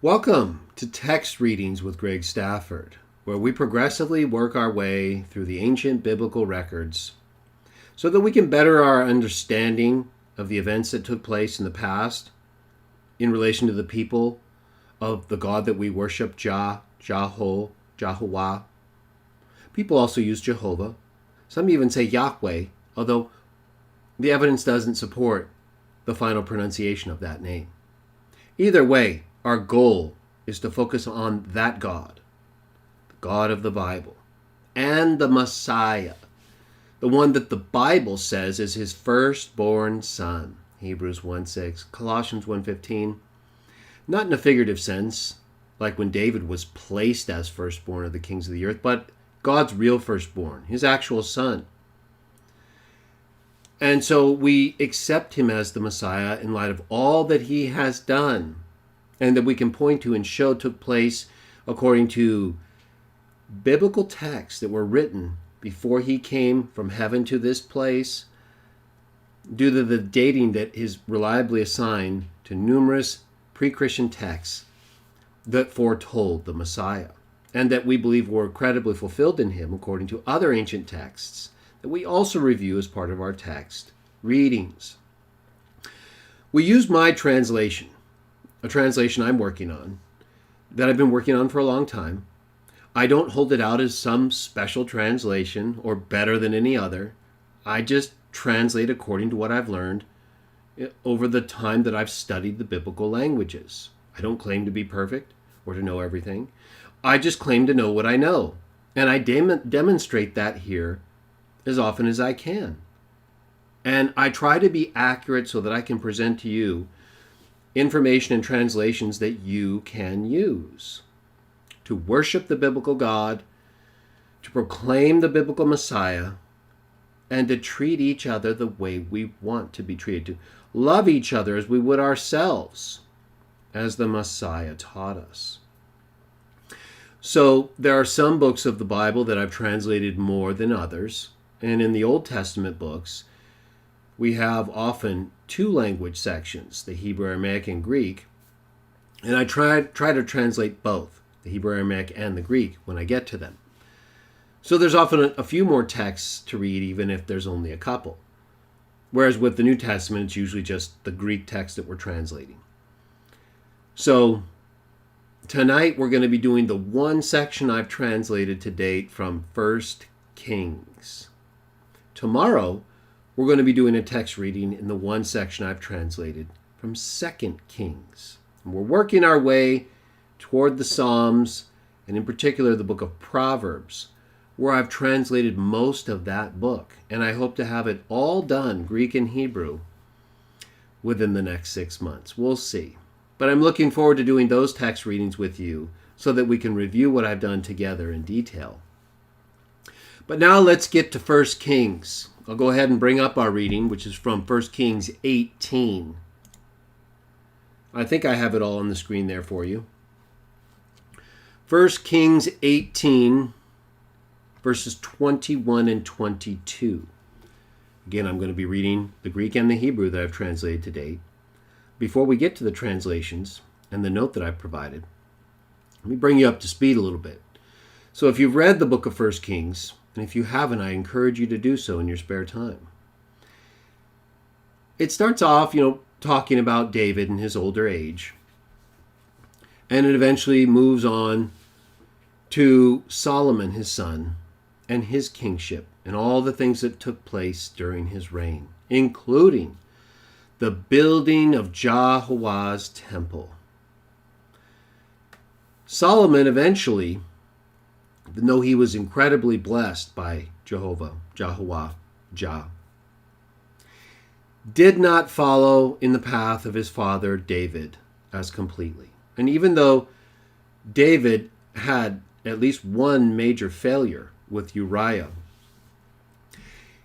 Welcome to Text Readings with Greg Stafford, where we progressively work our way through the ancient biblical records so that we can better our understanding of the events that took place in the past in relation to the people of the God that we worship, Jaho, Jehovah. People also use Jehovah. Some even say Yahweh, although the evidence doesn't support the final pronunciation of that name. Either way, our goal is to focus on that God, the God of the Bible, and the Messiah, the one that the Bible says is his firstborn son. Hebrews 1:6, Colossians 1:15. Not in a figurative sense, like when David was placed as firstborn of the kings of the earth, but God's real firstborn, his actual son. And so we accept him as the Messiah in light of all that he has done, and that we can point to and show took place according to biblical texts that were written before he came from heaven to this place, due to the dating that is reliably assigned to numerous pre-Christian texts that foretold the Messiah, and that we believe were credibly fulfilled in him according to other ancient texts that we also review as part of our text readings. We use my translation, a translation I'm working on, that I've been working on for a long time. I don't hold it out as some special translation or better than any other. I just translate according to what I've learned over the time that I've studied the biblical languages. I don't claim to be perfect or to know everything. I just claim to know what I know. And I demonstrate that here as often as I can. And I try to be accurate so that I can present to you information and translations that you can use to worship the biblical God, to proclaim the biblical Messiah, and to treat each other the way we want to be treated, to love each other as we would ourselves, as the Messiah taught us. So there are some books of the Bible that I've translated more than others, and in the Old Testament books, we have often two language sections, the Hebrew, Aramaic, and Greek, and I try to translate both, the Hebrew, Aramaic, and the Greek when I get to them. So there's often a few more texts to read, even if there's only a couple. Whereas with the New Testament, it's usually just the Greek text that we're translating. So tonight we're going to be doing the one section I've translated to date from 1 Kings. Tomorrow, we're going to be doing a text reading in the one section I've translated from 2 Kings. And we're working our way toward the Psalms, and in particular the book of Proverbs, where I've translated most of that book. And I hope to have it all done, Greek and Hebrew, within the next 6 months. We'll see. But I'm looking forward to doing those text readings with you so that we can review what I've done together in detail. But now let's get to 1 Kings. I'll go ahead and bring up our reading, which is from 1 Kings 18. I think I have it all on the screen there for you. 1 Kings 18, verses 21 and 22. Again, I'm going to be reading the Greek and the Hebrew that I've translated to date. Before we get to the translations and the note that I've provided, let me bring you up to speed a little bit. So if you've read the book of 1 Kings, and if you haven't, I encourage you to do so in your spare time. It starts off, talking about David and his older age. And it eventually moves on to Solomon, his son, and his kingship, and all the things that took place during his reign, including the building of Jehovah's temple. Solomon eventually, even though he was incredibly blessed by Jehovah, Jah, did not follow in the path of his father David as completely. And even though David had at least one major failure with Uriah,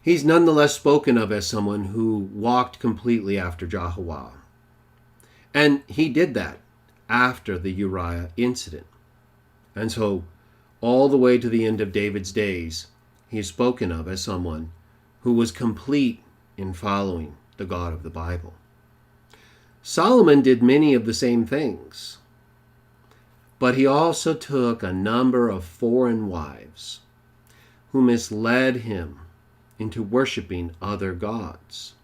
he's nonetheless spoken of as someone who walked completely after Jehovah. And he did that after the Uriah incident. And so all the way to the end of David's days, he is spoken of as someone who was complete in following the God of the Bible. Solomon did many of the same things. But he also took a number of foreign wives who misled him into worshiping other gods.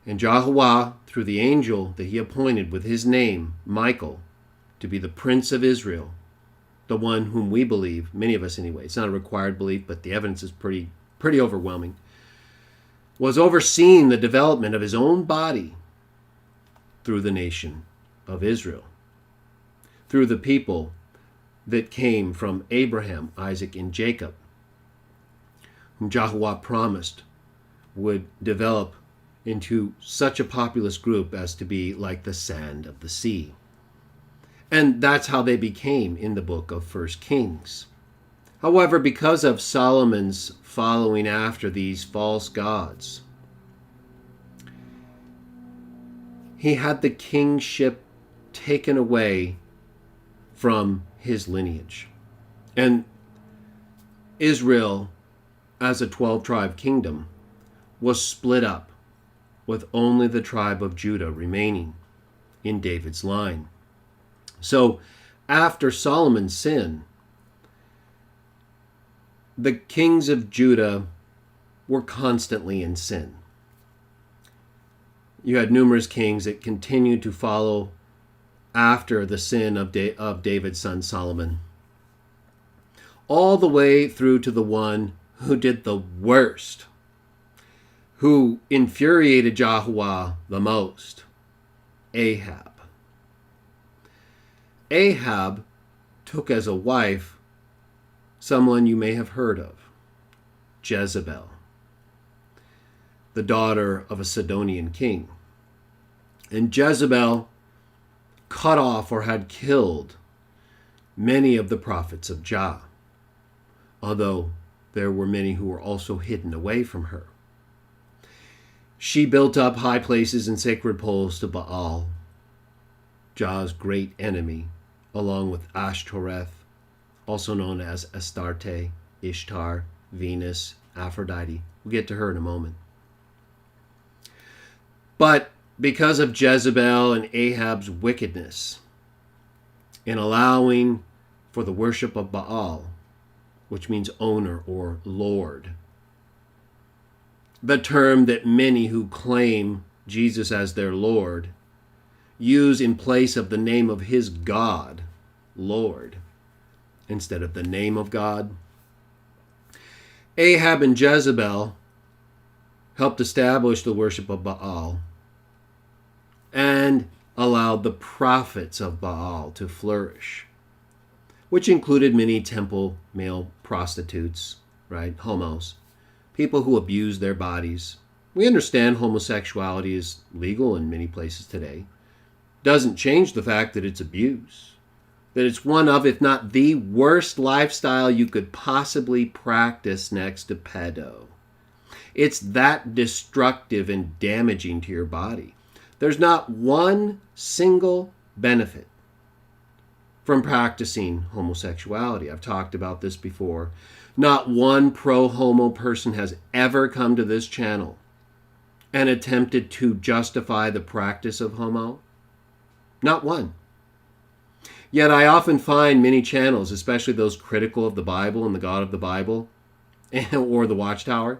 And Jaho, through the angel that he appointed with his name, Michael, to be the Prince of Israel, the one whom we believe, many of us anyway, it's not a required belief, but the evidence is pretty overwhelming, was overseeing the development of his own body through the nation of Israel, through the people that came from Abraham, Isaac, and Jacob, whom Jaho promised would develop into such a populous group as to be like the sand of the sea. And that's how they became in the book of 1 Kings. However, because of Solomon's following after these false gods, he had the kingship taken away from his lineage. And Israel, as a 12-tribe kingdom, was split up, with only the tribe of Judah remaining in David's line. So, after Solomon's sin, the kings of Judah were constantly in sin. You had numerous kings that continued to follow after the sin of David's son Solomon, all the way through to the one who did the worst, who infuriated Jaho the most, Ahab. Ahab took as a wife someone you may have heard of, Jezebel, the daughter of a Sidonian king. And Jezebel cut off or had killed many of the prophets of Jah, although there were many who were also hidden away from her. She built up high places and sacred poles to Baal, Jah's great enemy, along with Ashtoreth, also known as Astarte, Ishtar, Venus, Aphrodite. We'll get to her in a moment. But because of Jezebel and Ahab's wickedness in allowing for the worship of Baal, which means owner or lord, the term that many who claim Jesus as their Lord use in place of the name of his God, Lord, instead of the name of God. Ahab and Jezebel helped establish the worship of Baal and allowed the prophets of Baal to flourish, which included many temple male prostitutes, right, homos, people who abuse their bodies. We understand homosexuality is legal in many places today. Doesn't change the fact that it's abuse, that it's one of, if not the worst lifestyle you could possibly practice next to pedo. It's that destructive and damaging to your body. There's not one single benefit from practicing homosexuality. I've talked about this before. Not one pro-homo person has ever come to this channel and attempted to justify the practice of homo. Not one. Yet I often find many channels, especially those critical of the Bible and the God of the Bible, or the Watchtower,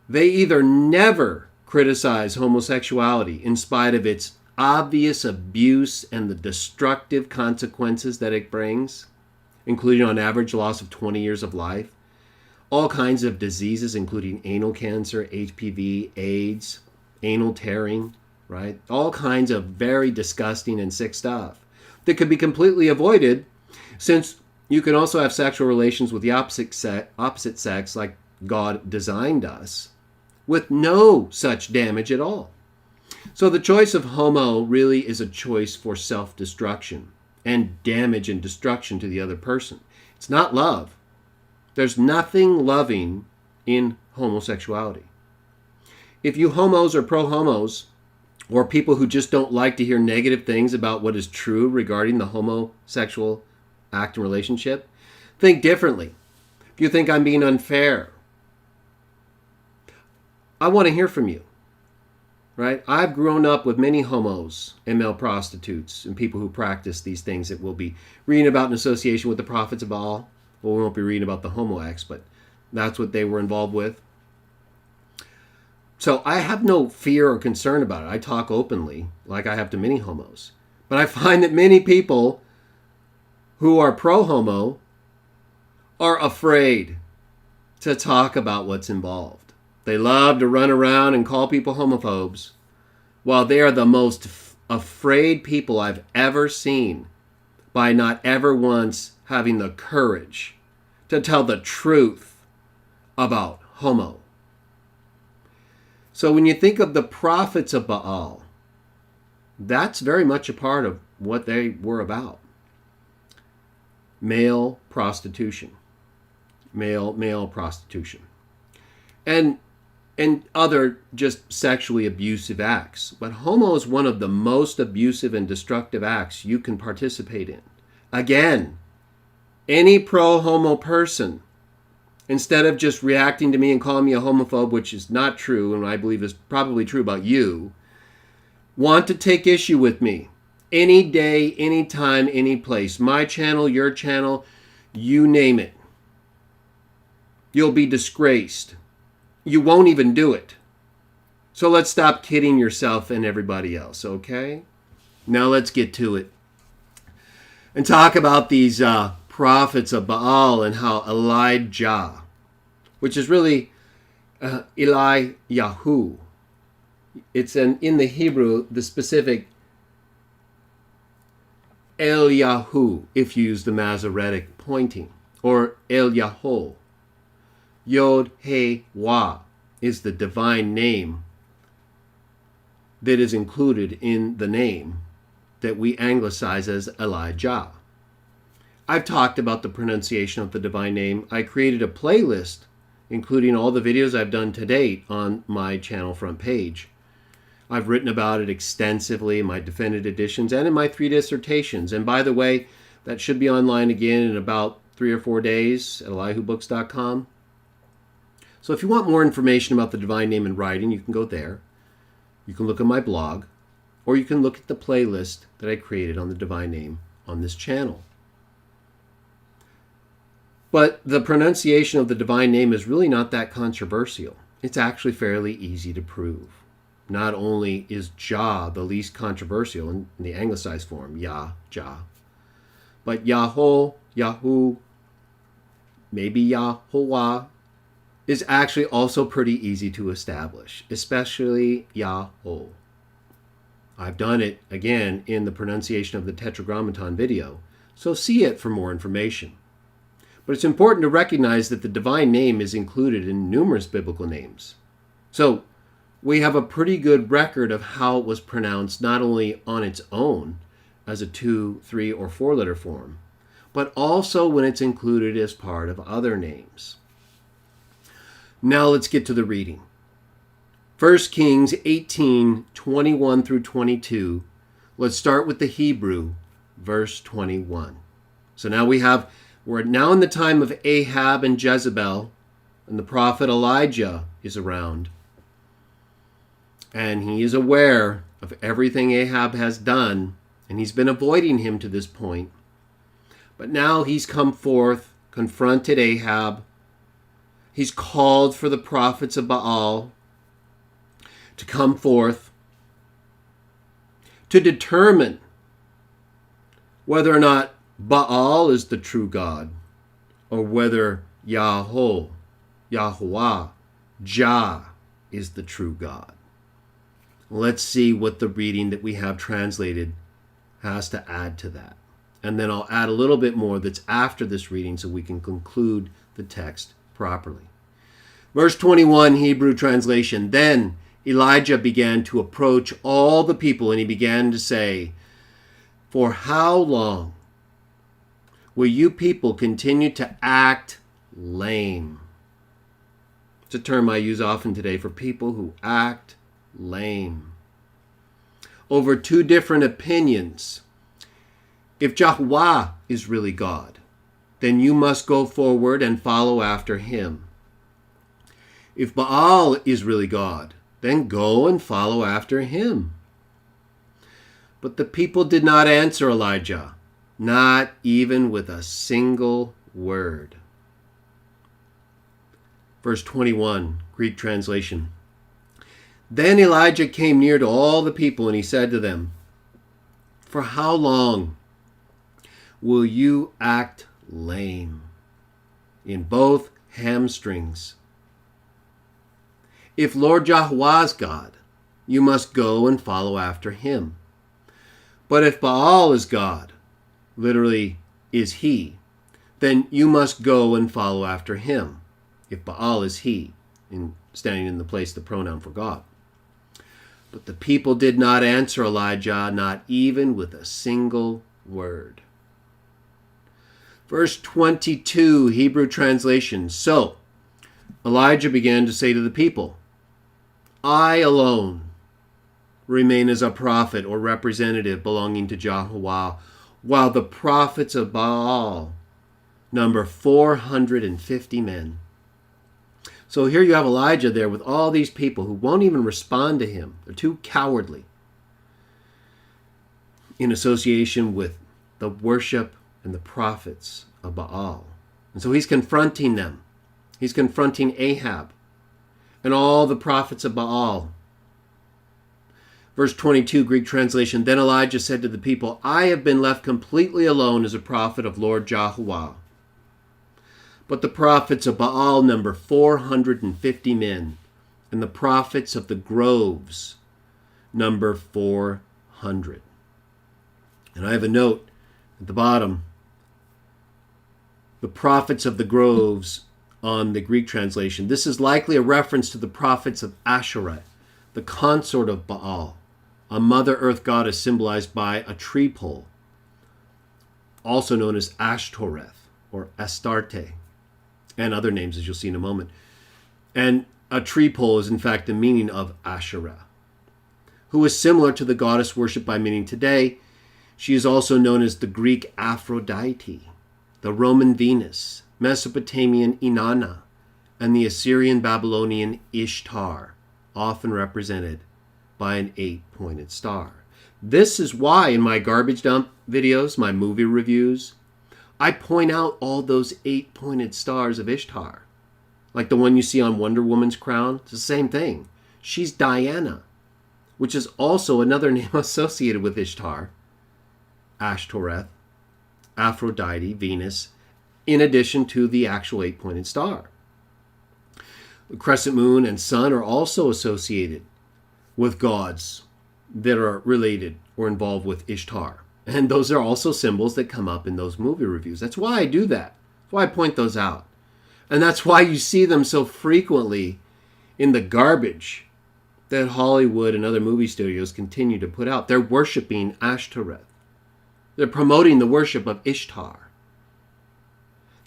they either never criticize homosexuality in spite of its obvious abuse and the destructive consequences that it brings, including on average loss of 20 years of life, all kinds of diseases, including anal cancer, HPV, AIDS, anal tearing, right? All kinds of very disgusting and sick stuff that could be completely avoided, since you can also have sexual relations with the opposite sex like God designed us, with no such damage at all. So the choice of homo really is a choice for self-destruction and damage and destruction to the other person. It's not love. There's nothing loving in homosexuality. If you homos or pro-homos, or people who just don't like to hear negative things about what is true regarding the homosexual act and relationship, think differently. If you think I'm being unfair, I want to hear from you. right? I've grown up with many homos and male prostitutes and people who practice these things that we'll be reading about in association with the prophets of Baal. Well, we won't be reading about the homo acts, but that's what they were involved with. So I have no fear or concern about it. I talk openly, like I have to many homos. But I find that many people who are pro-homo are afraid to talk about what's involved. They love to run around and call people homophobes, while they are the most afraid people I've ever seen by not ever once having the courage to tell the truth about homo. So when you think of the prophets of Baal, that's very much a part of what they were about. Male prostitution. Male prostitution. And other just sexually abusive acts. But homo is one of the most abusive and destructive acts you can participate in. Again, any pro-homo person, instead of just reacting to me and calling me a homophobe, which is not true, and I believe is probably true about you, want to take issue with me. Any day, any time, any place. My channel, your channel, you name it. You'll be disgraced. You won't even do it. So let's stop kidding yourself and everybody else, okay? Now let's get to it. And talk about these prophets of Baal and how Elijah, which is really Jaho. It's in the Hebrew, the specific Jaho, if you use the Masoretic pointing, or Jaho. Yod, He, Wa is the divine name that is included in the name that we anglicize as Elijah. I've talked about the pronunciation of the divine name. I created a playlist, including all the videos I've done to date on my channel front page. I've written about it extensively in my defended editions and in my 3 dissertations. And by the way, that should be online again in about 3 or 4 days at elihubooks.com. So if you want more information about the divine name in writing, you can go there. You can look at my blog, or you can look at the playlist that I created on the divine name on this channel. But the pronunciation of the divine name is really not that controversial. It's actually fairly easy to prove. Not only is Jah the least controversial in the anglicized form, Jah, but Jaho, Yahu, maybe Yahuwah, is actually also pretty easy to establish, especially Jaho. I've done it, again, in the pronunciation of the Tetragrammaton video, so see it for more information. But it's important to recognize that the divine name is included in numerous biblical names. So we have a pretty good record of how it was pronounced, not only on its own as a 2, 3, or 4-letter form, but also when it's included as part of other names. Now let's get to the reading. 1 Kings 18, 21 through 22. Let's start with the Hebrew, verse 21. So now we're now in the time of Ahab and Jezebel, and the prophet Elijah is around. And he is aware of everything Ahab has done, and he's been avoiding him to this point. But now he's come forth, confronted Ahab. He's called for the prophets of Baal to come forth to determine whether or not Baal is the true God, or whether Yahuwah, Jah, is the true God. Let's see what the reading that we have translated has to add to that. And then I'll add a little bit more that's after this reading so we can conclude the text properly. Verse 21, Hebrew translation. Then Elijah began to approach all the people, and he began to say, "For how long will you people continue to act lame?" It's a term I use often today for people who act lame. Over 2 different opinions. If Jahuwah is really God, then you must go forward and follow after him. If Baal is really God, then go and follow after him." But the people did not answer Elijah, not even with a single word. Verse 21, Greek translation. "Then Elijah came near to all the people, and he said to them, 'For how long will you act lame in both hamstrings? If Lord Jaho is God, you must go and follow after him. But if Baal is God,'" literally, is he, "then you must go and follow after him." If Baal is he, standing in the place, the pronoun for God. But the people did not answer Elijah, not even with a single word. Verse 22, Hebrew translation. "So Elijah began to say to the people, 'I alone remain as a prophet or representative belonging to Jaho, while the prophets of Baal number 450 men.'" So here you have Elijah there with all these people who won't even respond to him. They're too cowardly, in association with the worship and the prophets of Baal. And so he's confronting them. He's confronting Ahab and all the prophets of Baal. Verse 22, Greek translation. "Then Elijah said to the people, 'I have been left completely alone as a prophet of Lord Jaho. But the prophets of Baal number 450 men, and the prophets of the groves number 400. And I have a note at the bottom. The prophets of the groves on the Greek translation. This is likely a reference to the prophets of Asherah, the consort of Baal, a Mother Earth goddess symbolized by a tree pole, also known as Ashtoreth or Astarte, and other names, as you'll see in a moment. And a tree pole is in fact the meaning of Asherah, who is similar to the goddess worshipped by many today. She is also known as the Greek Aphrodite, the Roman Venus, Mesopotamian Inanna, and the Assyrian Babylonian Ishtar, often represented by an 8-pointed star. This is why in my garbage dump videos, my movie reviews, I point out all those 8-pointed stars of Ishtar. Like the one you see on Wonder Woman's crown. It's the same thing. She's Diana, which is also another name associated with Ishtar. Ashtoreth, Aphrodite, Venus, in addition to the actual 8-pointed star. The crescent moon and sun are also associated with gods that are related or involved with Ishtar. And those are also symbols that come up in those movie reviews. That's why I do that. That's why I point those out. And that's why you see them so frequently in the garbage that Hollywood and other movie studios continue to put out. They're worshiping Ashtoreth. They're promoting the worship of Ishtar.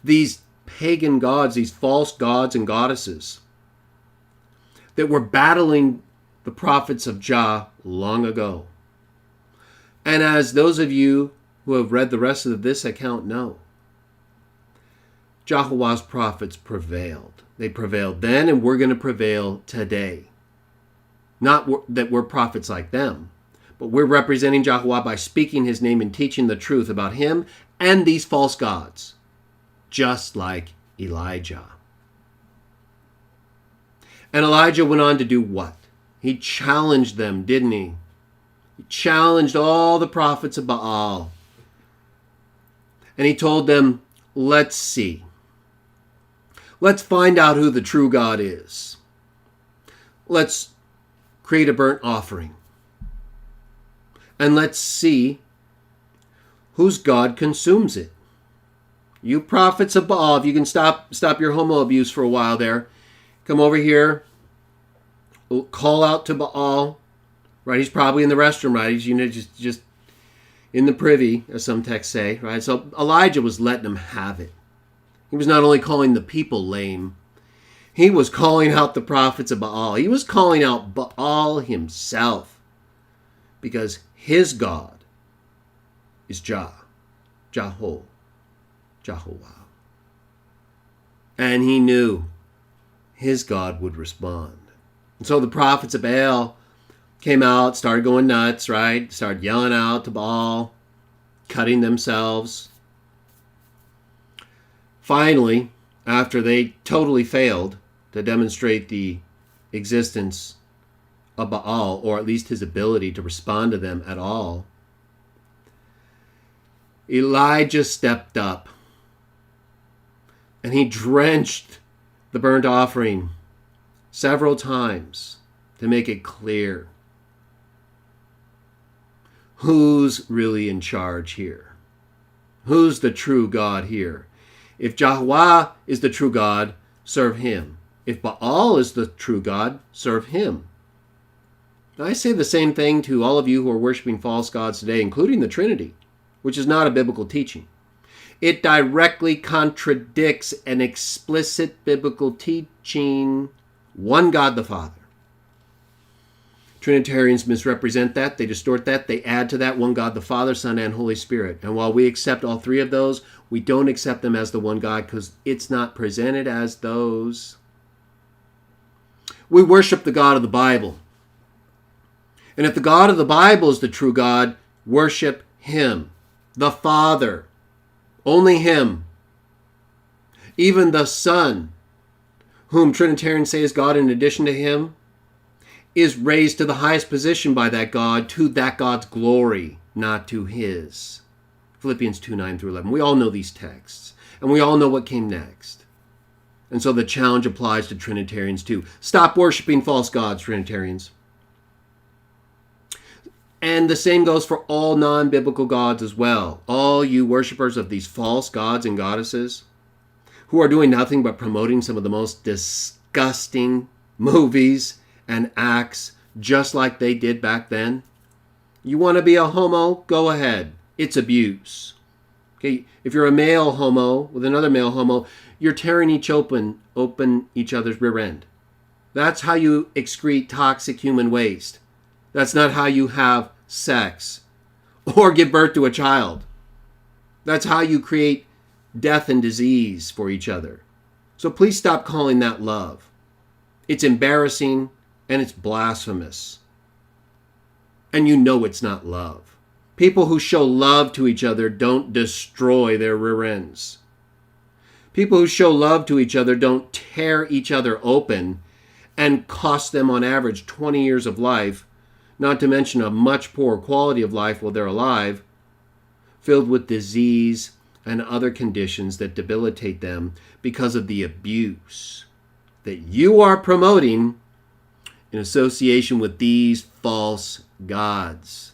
These pagan gods, these false gods and goddesses that were battling the prophets of Jah long ago. And as those of you who have read the rest of this account know, Jaho's prophets prevailed. They prevailed then, and we're going to prevail today. Not that we're prophets like them, but we're representing Jaho by speaking his name and teaching the truth about him and these false gods, just like Elijah. And Elijah went on to do what? He challenged them, didn't he? He challenged all the prophets of Baal. And he told them, let's see. Let's find out who the true God is. Let's create a burnt offering. And let's see whose God consumes it. You prophets of Baal, if you can stop your homo abuse for a while there. Come over here. Call out to Baal. Right, he's probably in the restroom, right? He's just in the privy, as some texts say, right? So Elijah was letting them have it. He was not only calling the people lame, he was calling out the prophets of Baal. He was calling out Baal himself, because his God is Jaho. And he knew his God would respond. And so the prophets of Baal came out, started going nuts, right? Started yelling out to Baal, cutting themselves. Finally, after they totally failed to demonstrate the existence of Baal, or at least his ability to respond to them at all, Elijah stepped up and he drenched the burnt offering several times to make it clear who's really in charge here. Who's the true God here? If Jaho is the true God, serve him. If Baal is the true God, serve him. I say the same thing to all of you who are worshiping false gods today, including the Trinity, which is not a biblical teaching. It directly contradicts an explicit biblical teaching, one God the Father. Trinitarians misrepresent that, they distort that, they add to that one God the Father, Son, and Holy Spirit. And while we accept all three of those, we don't accept them as the one God because it's not presented as those. We worship the God of the Bible. And if the God of the Bible is the true God, worship him. The Father. Only him. Even the Son, whom Trinitarians say is God in addition to him, is raised to the highest position by that God, to that God's glory, not to his. Philippians 2:9 through 11. We all know these texts, and we all know what came next. And so the challenge applies to Trinitarians too. Stop worshiping false gods, Trinitarians. And the same goes for all non-biblical gods as well. All you worshipers of these false gods and goddesses who are doing nothing but promoting some of the most disgusting movies and acts just like they did back then. You want to be a homo? Go ahead. It's abuse. Okay, if you're a male homo with another male homo, you're tearing open each other's rear end. That's how you excrete toxic human waste. That's not how you have sex or give birth to a child. That's how you create death and disease for each other. So please stop calling that love. It's embarrassing and it's blasphemous. And you know it's not love. People who show love to each other don't destroy their rear ends. People who show love to each other don't tear each other open and cost them on average 20 years of life, not to mention a much poorer quality of life while they're alive, filled with disease and other conditions that debilitate them because of the abuse that you are promoting in association with these false gods.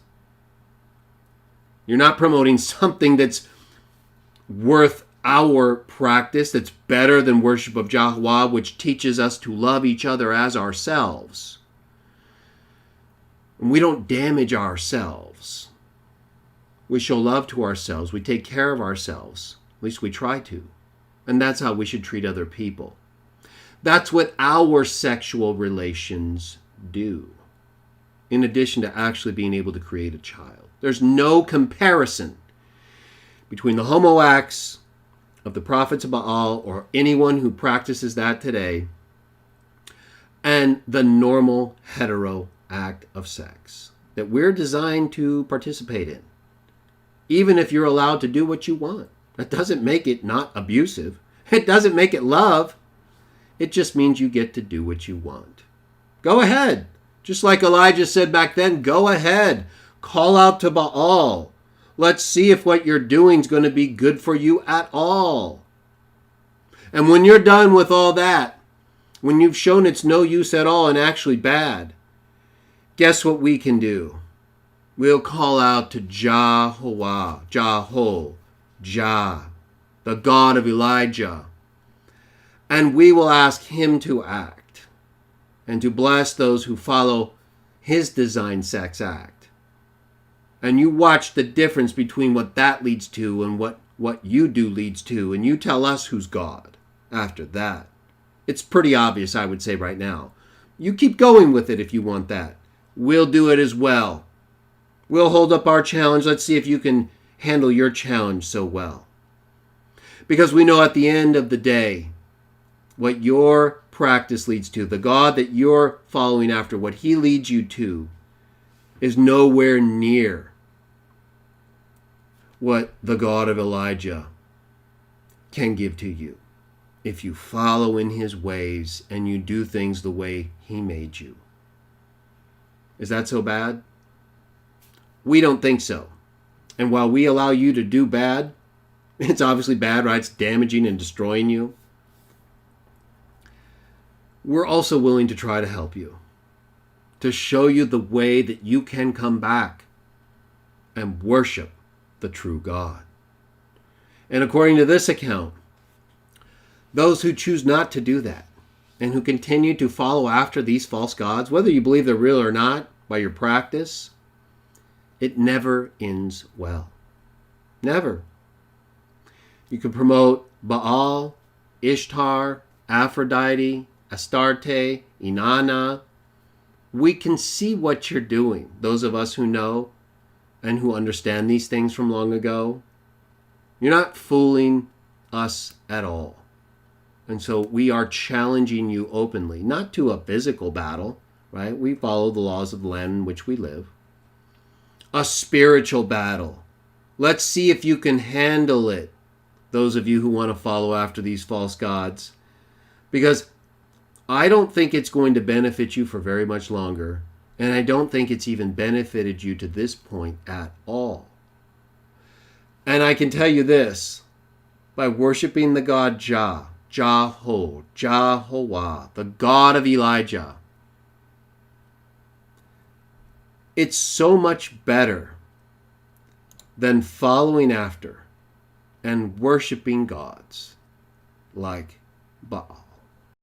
You're not promoting something that's worth our practice, that's better than worship of Jaho, which teaches us to love each other as ourselves. And we don't damage ourselves. We show love to ourselves. We take care of ourselves. At least we try to. And that's how we should treat other people. That's what our sexual relations do, in addition to actually being able to create a child. There's no comparison between the homo acts of the prophets of Baal or anyone who practices that today and the normal hetero act of sex that we're designed to participate in. Even if you're allowed to do what you want. That doesn't make it not abusive. It doesn't make it love. It just means you get to do what you want. Go ahead. Just like Elijah said back then, go ahead. Call out to Baal. Let's see if what you're doing is going to be good for you at all. And when you're done with all that, when you've shown it's no use at all and actually bad, guess what we can do? We'll call out to Jaho, Jah, the God of Elijah. And we will ask him to act and to bless those who follow his designed sex act. And you watch the difference between what that leads to and what you do leads to. And you tell us who's God after that. It's pretty obvious, I would say right now. You keep going with it if you want that. We'll do it as well. We'll hold up our challenge. Let's see if you can handle your challenge so well. Because we know at the end of the day, what you're practice leads to, the God that you're following after, what he leads you to, is nowhere near what the God of Elijah can give to you if you follow in his ways and you do things the way he made you. Is that so bad? We don't think so. And while we allow you to do bad, it's obviously bad, right? It's damaging and destroying you. We're also willing to try to help you, to show you the way that you can come back and worship the true God. And according to this account, those who choose not to do that and who continue to follow after these false gods, whether you believe they're real or not, by your practice, it never ends well. Never. You can promote Baal, Ishtar, Aphrodite, Astarte, Inanna. We can see what you're doing. Those of us who know and who understand these things from long ago, you're not fooling us at all. And so we are challenging you openly, not to a physical battle, right? We follow the laws of the land in which we live. A spiritual battle. Let's see if you can handle it, those of you who want to follow after these false gods. Because I don't think it's going to benefit you for very much longer. And I don't think it's even benefited you to this point at all. And I can tell you this, by worshiping the God Jaho, Jehovah, the God of Elijah, it's so much better than following after and worshiping gods like Baal.